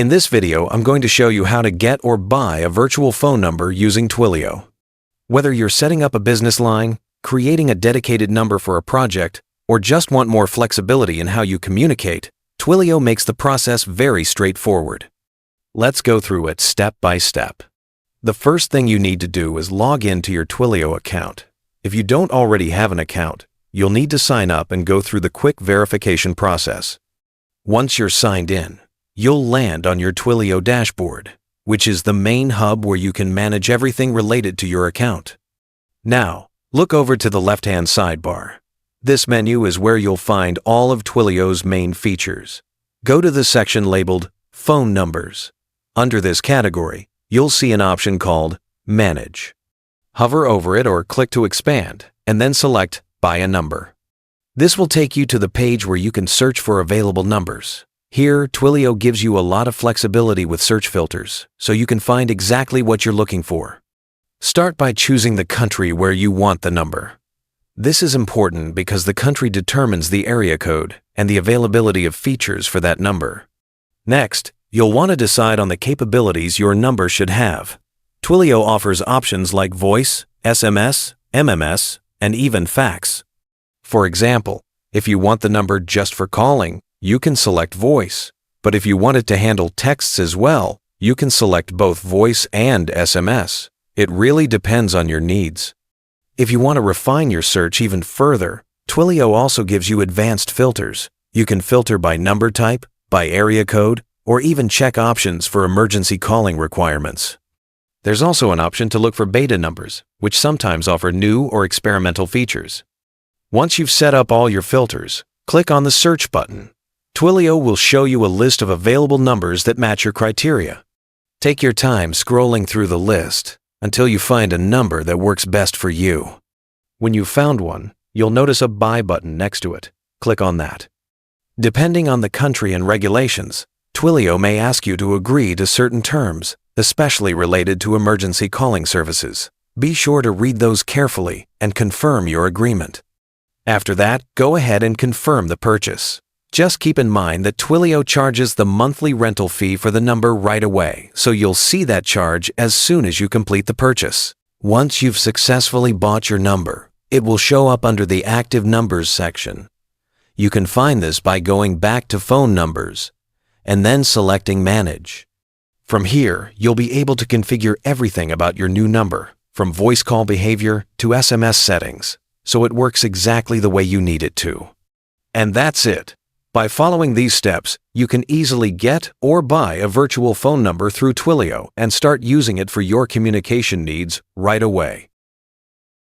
In this video, I'm going to show you how to get or buy a virtual phone number using Twilio. Whether you're setting up a business line, creating a dedicated number for a project, or just want more flexibility in how you communicate, Twilio makes the process very straightforward. Let's go through it step by step. The first thing you need to do is log into your Twilio account. If you don't already have an account, you'll need to sign up and go through the quick verification process. Once you're signed in, you'll land on your Twilio dashboard, which is the main hub where you can manage everything related to your account. Now, look over to the left-hand sidebar. This menu is where you'll find all of Twilio's main features. Go to the section labeled Phone Numbers. Under this category, you'll see an option called Manage. Hover over it or click to expand, and then select Buy a Number. This will take you to the page where you can search for available numbers. Here, Twilio gives you a lot of flexibility with search filters, so you can find exactly what you're looking for. Start by choosing the country where you want the number. This is important because the country determines the area code and the availability of features for that number. Next, you'll want to decide on the capabilities your number should have. Twilio offers options like voice, SMS, MMS, and even fax. For example, if you want the number just for calling, you can select voice. But if you want it to handle texts as well, you can select both voice and SMS. It really depends on your needs. If you want to refine your search even further, Twilio also gives you advanced filters. You can filter by number type, by area code, or even check options for emergency calling requirements. There's also an option to look for beta numbers, which sometimes offer new or experimental features. Once you've set up all your filters, click on the Search button. Twilio will show you a list of available numbers that match your criteria. Take your time scrolling through the list until you find a number that works best for you. When you've found one, you'll notice a Buy button next to it. Click on that. Depending on the country and regulations, Twilio may ask you to agree to certain terms, especially related to emergency calling services. Be sure to read those carefully and confirm your agreement. After that, go ahead and confirm the purchase. Just keep in mind that Twilio charges the monthly rental fee for the number right away, so you'll see that charge as soon as you complete the purchase. Once you've successfully bought your number, it will show up under the Active Numbers section. You can find this by going back to Phone Numbers and then selecting Manage. From here, you'll be able to configure everything about your new number, from voice call behavior to SMS settings, so it works exactly the way you need it to. And that's it. By following these steps, you can easily get or buy a virtual phone number through Twilio and start using it for your communication needs right away.